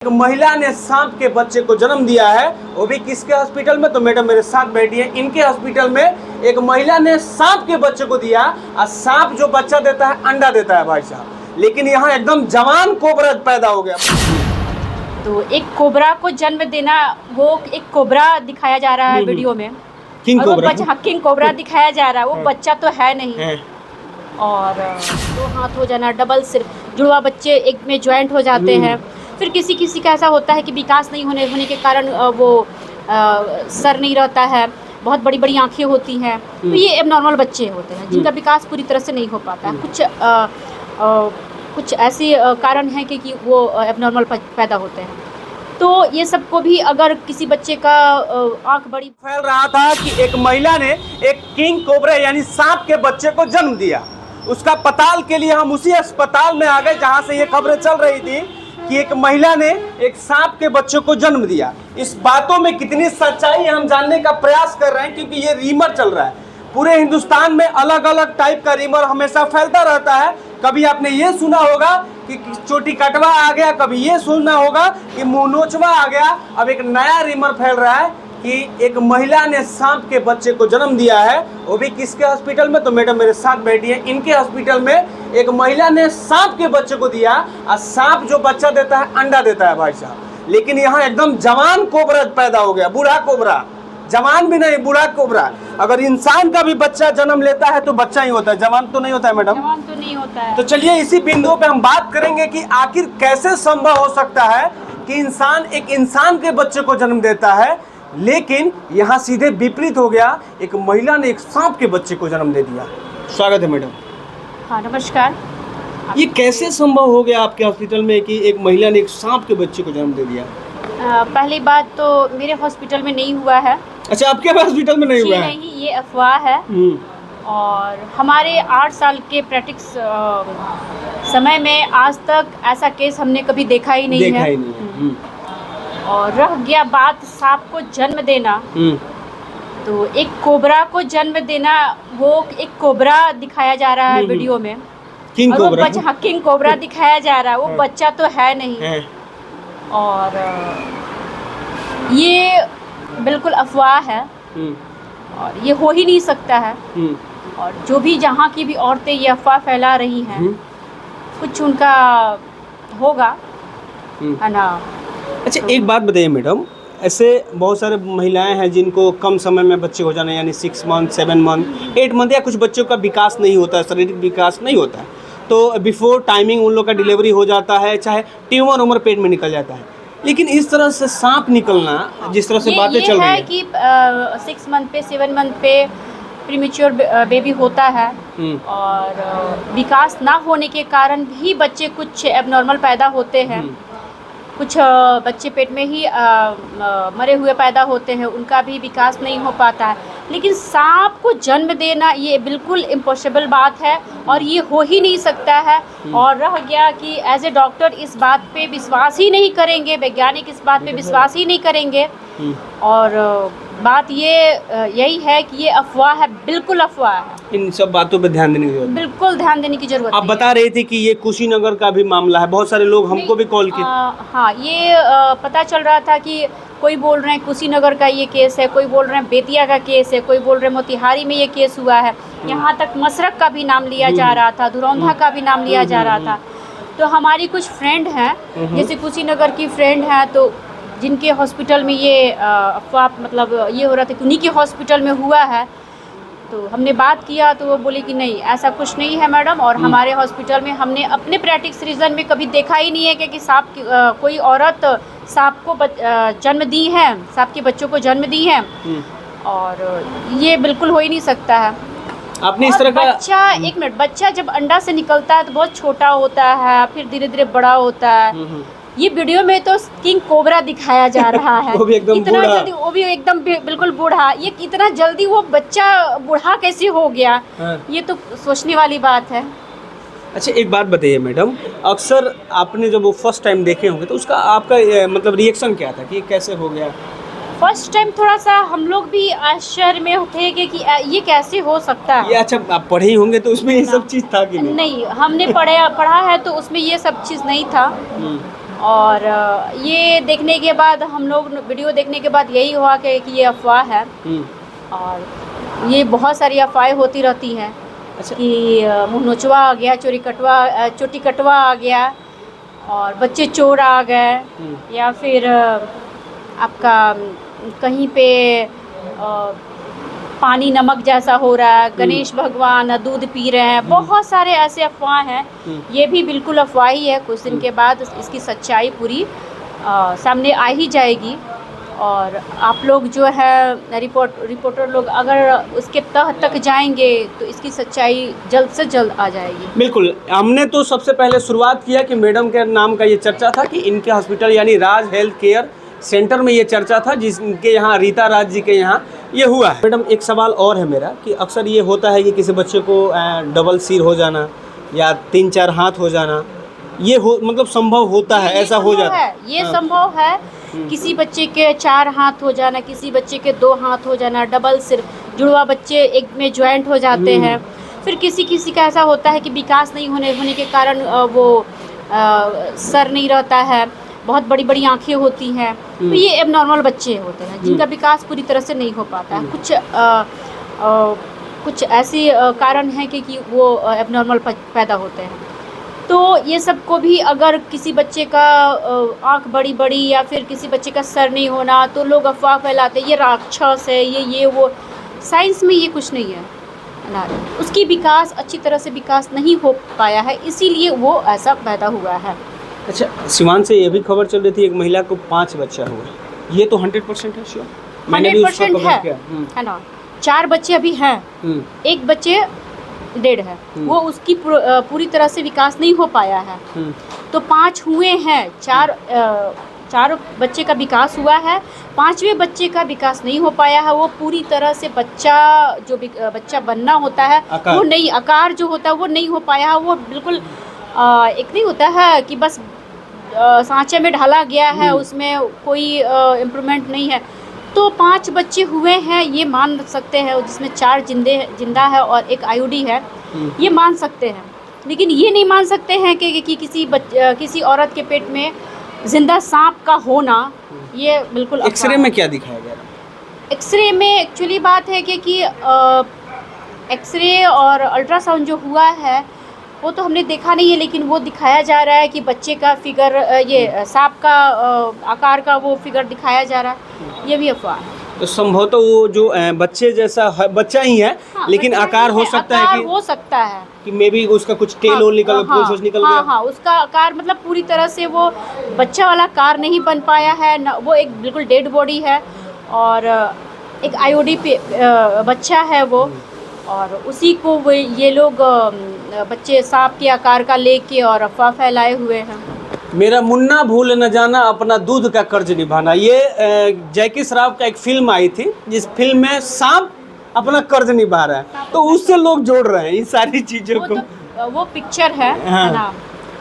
एक महिला ने सांप के बच्चे को जन्म दिया है, वो भी किसके हॉस्पिटल में। तो मैडम मेरे साथ बैठी है, इनके हॉस्पिटल में एक महिला ने सांप के बच्चे को दिया और सांप जो बच्चा देता है अंडा देता है भाई साहब, लेकिन यहाँ एकदम जवान कोबरा पैदा हो गया। तो एक कोबरा को जन्म देना, वो एक कोबरा दिखाया जा रहा है वीडियो में, किंग कोबरा, किंग कोबरा दिखाया जा रहा है, वो बच्चा तो है नहीं। और दो हाथ हो जाना, डबल सिर, जुड़वा बच्चे एक में ज्वाइंट हो जाते हैं। फिर किसी किसी का ऐसा होता है कि विकास नहीं होने के कारण वो सर नहीं रहता है, बहुत बड़ी बड़ी आंखें होती हैं। तो ये एबनॉर्मल बच्चे होते हैं जिनका विकास पूरी तरह से नहीं हो पाता है। कुछ ऐसे कारण हैं कि वो एबनॉर्मल पैदा होते हैं। तो ये सबको भी अगर किसी बच्चे का आंख बड़ी फैल रहा था कि एक महिला ने एक किंग कोबरा यानी सांप के बच्चे को जन्म दिया। उसका पताल के लिए हम उसी अस्पताल में आ गए जहां से ये खबरें चल रही थी कि एक महिला ने एक सांप के बच्चे को जन्म दिया। इस बातों में कितनी सच्चाई हम जानने का प्रयास कर रहे हैं, क्योंकि ये रीमर चल रहा है पूरे हिंदुस्तान में। अलग अलग टाइप का रीमर हमेशा फैलता रहता है। कभी आपने ये सुना होगा कि चोटी कटवा आ गया, कभी ये सुनना होगा कि मुंह नोचवा आ गया। अब एक नया रीमर फैल रहा है कि एक महिला ने सांप के बच्चे को जन्म दिया है, वो भी किसके हॉस्पिटल में। तो मैडम मेरे साथ बैठी है, इनके हॉस्पिटल में एक महिला ने सांप के बच्चे को दिया और सांप जो बच्चा देता है अंडा देता है भाई साहब, लेकिन यहाँ एकदम जवान कोबरा पैदा हो गया, बूढ़ा कोबरा, जवान भी नहीं बूढ़ा कोबरा। अगर इंसान का भी बच्चा जन्म लेता है तो बच्चा ही होता है, जवान तो नहीं होता है मैडम, जवान तो नहीं होता है। तो चलिए इसी बिंदु पे हम बात करेंगे कि आखिर कैसे संभव हो सकता है कि इंसान एक इंसान के बच्चे को जन्म देता है, लेकिन यहाँ सीधे विपरीत हो गया, एक महिला ने एक सांप के बच्चे को जन्म दे दिया। स्वागत है मैडम। हाँ नमस्कार। ये कैसे संभव हो गया आपके हॉस्पिटल में कि एक महिला ने एक सांप के बच्चे को जन्म दे दिया? पहली बात तो मेरे हॉस्पिटल में नहीं हुआ है। अच्छा, आपके हॉस्पिटल में नहीं हुआ है? नहीं, ये अफवाह है। और हमारे 8 साल के प्रैक्टिस समय में आज तक ऐसा केस हमने कभी देखा ही नहीं है। और रह गया बात सांप को जन्म देना, तो एक कोबरा को जन्म देना, वो एक कोबरा दिखाया जा रहा है वीडियो में, किंग कोबरा, किंग कोबरा दिखाया जा रहा है, वो बच्चा तो है नहीं। और ये बिल्कुल अफवाह है और ये हो ही नहीं सकता है। और जो भी जहाँ की भी औरतें ये अफवाह फैला रही हैं, कुछ उनका होगा, है ना। अच्छा, एक बात बताइए मैडम, ऐसे बहुत सारे महिलाएं हैं जिनको कम समय में बच्चे हो जाने, यानी 6 मंथ, 7 मंथ, 8 मंथ, या कुछ बच्चों का विकास नहीं होता है, शारीरिक विकास नहीं होता है, तो बिफोर टाइमिंग उन लोग का डिलीवरी हो जाता है, चाहे ट्यूमर उमर पेट में निकल जाता है। लेकिन इस तरह से सांप निकलना, जिस तरह से बातें चल रही है कि 6 मंथ पे 7 मंथ पे प्रीमेच्योर बेबी होता है, और विकास ना होने के कारण भी बच्चे कुछ एबनॉर्मल पैदा होते हैं। कुछ बच्चे पेट में ही मरे हुए पैदा होते हैं, उनका भी विकास नहीं हो पाता है। लेकिन सांप को जन्म देना ये बिल्कुल इम्पॉसिबल बात है और ये हो ही नहीं सकता है। और रह गया कि एज ए डॉक्टर इस बात पे विश्वास ही नहीं करेंगे, वैज्ञानिक इस बात पे विश्वास ही नहीं करेंगे। और बात ये यही है कि ये अफवाह है, बिल्कुल अफवाह है। इन सब बातों पे ध्यान देने की जरूरत है, बिल्कुल ध्यान देने की जरूरत है। आप बता रहे थे कि ये कुशीनगर का भी मामला है, बहुत सारे लोग हमको भी कॉल किए। हाँ, ये पता चल रहा था कि कोई बोल रहे हैं कुशीनगर का ये केस है, कोई बोल रहे हैं बेतिया का केस है, कोई बोल रहे हैं मोतिहारी में ये केस हुआ है, यहाँ तक मसरक का भी नाम लिया जा रहा था, धुरौंधा का भी नाम लिया जा रहा था। तो हमारी कुछ फ्रेंड हैं, जैसे कुशीनगर की फ्रेंड हैं, तो जिनके हॉस्पिटल में ये अफवाह मतलब ये हो रहा था कि उन्हीं के हॉस्पिटल में हुआ है, तो हमने बात किया तो वो बोले कि नहीं, ऐसा कुछ नहीं है मैडम। और हमारे हॉस्पिटल में हमने अपने प्रैक्टिस रीजन में कभी देखा ही नहीं है कि सांप कोई औरत सांप को जन्म दी है, सांप के बच्चों को जन्म दी है, और ये बिल्कुल हो ही नहीं सकता है। आपने इस तरह का बच्चा, एक मिनट, बच्चा जब अंडा से निकलता है तो बहुत छोटा होता है, फिर धीरे धीरे बड़ा होता है। ये वीडियो में तो किंग कोबरा दिखाया जा रहा है वो भी एकदम इतना जल्दी, वो भी एकदम बिल्कुल बूढ़ा। ये इतना जल्दी वो बच्चा बूढ़ा कैसे हो गया, ये तो सोचने वाली बात है। अच्छा, एक बात बताइए मैडम, अक्सर आपने जब वो फर्स्ट टाइम देखे होंगे तो उसका आपका मतलब रिएक्शन क्या था कि ये कैसे हो गया? फर्स्ट टाइम थोड़ा सा हम लोग भी आश्चर्य में थे कि ये कैसे हो सकता है। ये अच्छा, आप पढ़े ही होंगे तो उसमें ये सब चीज़ था कि नहीं? नहीं, हमने पढ़ा है तो उसमें ये सब चीज़ नहीं था। और ये देखने के बाद हम लोग वीडियो देखने के बाद यही हुआ कि ये अफवाह है। और ये बहुत सारी अफवाहें होती रहती हैं। अच्छा। कि मुँह नोचवा आ गया, चोटी कटवा आ गया, और बच्चे चोर आ गए, या फिर आपका कहीं पे पानी नमक जैसा हो रहा है, गणेश भगवान दूध पी रहे हैं, बहुत सारे ऐसे अफवाह हैं। ये भी बिल्कुल अफवाह ही है। कुछ दिन के बाद इसकी सच्चाई पूरी सामने आ ही जाएगी, और आप लोग जो है रिपोर्टर लोग अगर उसके तह तक जाएंगे तो इसकी सच्चाई जल्द से जल्द आ जाएगी। बिल्कुल। हमने तो सबसे पहले शुरुआत किया कि मैडम के नाम का ये चर्चा था कि इनके हॉस्पिटल यानी राज हेल्थ केयर सेंटर में ये चर्चा था, जिसके यहाँ रीता राज जी के यहाँ ये हुआ है। मैडम एक सवाल और है मेरा कि अक्सर ये होता है कि किसी बच्चे को डबल सिर हो जाना या 3-4 हाथ हो जाना, ये हो मतलब संभव होता है, ऐसा हो जाता है? ये संभव है। किसी बच्चे के 4 हाथ हो जाना, किसी बच्चे के 2 हाथ हो जाना, डबल सिर, जुड़वा बच्चे एक में ज्वाइंट हो जाते हैं। फिर किसी का ऐसा होता है कि विकास नहीं होने के कारण वो सर नहीं रहता है, बहुत बड़ी बड़ी आंखें होती हैं। तो ये एबनॉर्मल बच्चे होते हैं जिनका विकास पूरी तरह से नहीं हो पाता है। कुछ ऐसे कारण हैं कि वो एबनॉर्मल पैदा होते हैं। तो ये सब को भी अगर किसी बच्चे का आँख बड़ी बड़ी या फिर किसी बच्चे का सर नहीं होना, तो लोग अफवाह फैलाते हैं ये राक्षस है, ये वो। साइंस में ये कुछ नहीं है ना, उसकी विकास अच्छी तरह से विकास नहीं हो पाया है, इसीलिए वो ऐसा पैदा हुआ है। अच्छा, सिवान से ये भी खबर चल रही थी एक महिला को 5 बच्चा हुआ, ये तो 100% है? श्योर, 100% है ना। 4 बच्चे अभी हैं, एक बच्चे डेड है, वो उसकी पूरी तरह से विकास नहीं हो पाया है। तो 5 हुए हैं, 4 बच्चे का विकास हुआ है, 5वें बच्चे का विकास नहीं हो पाया है। वो पूरी तरह से बच्चा बनना होता है वो नहीं, आकार जो होता है वो नहीं हो पाया है। वो बिल्कुल एक नहीं होता है कि बस सांचे में ढाला गया है, उसमें कोई इम्प्रूवमेंट नहीं है। तो 5 बच्चे हुए हैं ये मान सकते हैं, जिसमें 4 जिंदा है और एक आईयूडी है, ये मान सकते हैं। लेकिन ये नहीं मान सकते हैं कि किसी औरत के पेट में जिंदा सांप का होना, ये बिल्कुल। एक्सरे में क्या दिखाया गया? एक्सरे में एक्चुअली बात है कि एक्सरे और अल्ट्रासाउंड जो हुआ है वो तो हमने देखा नहीं है, लेकिन वो दिखाया जा रहा है कि बच्चे का फिगर, ये सांप का आकार का वो फिगर दिखाया जा रहा है। ये भी अफवाह है। तो संभवतः वो जो बच्चे जैसा बच्चा ही है, लेकिन आकार हो सकता है कि हो सकता है कि मे बी उसका कुछ टेल और निकल गया। हाँ, उसका आकार मतलब पूरी तरह से वो बच्चा वाला आकार नहीं बन पाया है न, वो एक बिल्कुल डेड बॉडी है, और एक आईओडी पे बच्चा है वो, और उसी को वो ये लोग बच्चे सांप के आकार का लेके और अफवाह फैलाए हुए हैं। मेरा मुन्ना भूल न जाना अपना दूध का कर्ज निभाना, ये जैकी श्रॉफ का एक फिल्म आई थी, जिस फिल्म में सांप अपना कर्ज निभा रहा है, तो उससे लोग जोड़ रहे हैं इन सारी चीजों को। वो पिक्चर है ना,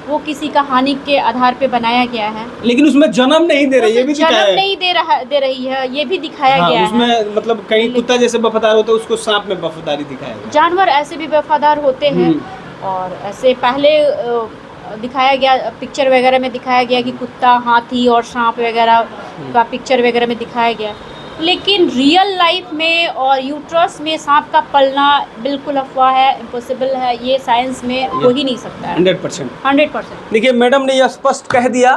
वो किसी कहानी के आधार पे बनाया गया है, लेकिन उसमें जन्म नहीं दे रही, ये भी दिखाया है। जन्म नहीं दे रही है, ये भी दिखाया गया है। उसमें मतलब कहीं कुत्ता जैसे वफादार होता है, उसको सांप में वफादारी दिखाया गया। जानवर ऐसे भी वफादार होते हैं, और ऐसे पहले दिखाया गया पिक्चर वगैरह में दिखाया गया कि कुत्ता, हाथी और सांप वगैरह का पिक्चर वगैरह में दिखाया गया। लेकिन रियल लाइफ में और यूट्रस में सांप का पलना बिल्कुल अफवाह है, इम्पॉसिबल है, ये साइंस में हो ही नहीं सकता है। 100%। देखिए, मैडम ने यह स्पष्ट कह दिया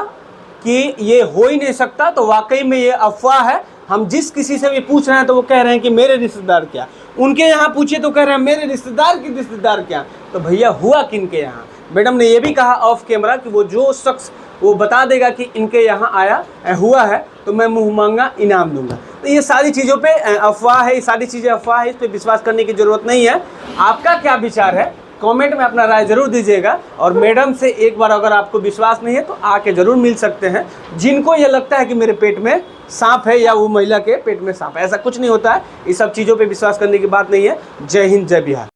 कि ये हो ही नहीं सकता, तो वाकई में ये अफवाह है। हम जिस किसी से भी पूछ रहे हैं तो वो कह रहे हैं कि मेरे रिश्तेदार क्या, उनके यहाँ पूछे तो कह रहे हैं मेरे रिश्तेदार की रिश्तेदार क्या। तो भैया हुआ किन के यहाँ? मैडम ने ये भी कहा ऑफ कैमरा कि वो जो शख्स वो बता देगा कि इनके यहाँ आया हुआ है तो मैं मुँह मांगा इनाम दूंगा। तो ये सारी चीज़ों पे अफवाह है, ये सारी चीज़ें अफवाह है, इस पर विश्वास करने की ज़रूरत नहीं है। आपका क्या विचार है कमेंट में अपना राय ज़रूर दीजिएगा। और मैडम से एक बार अगर आपको विश्वास नहीं है तो आके ज़रूर मिल सकते हैं। जिनको ये लगता है कि मेरे पेट में सांप है या वो महिला के पेट में सांप है, ऐसा कुछ नहीं होता है। इस सब चीज़ों पे विश्वास करने की बात नहीं है। जय हिंद, जय बिहार।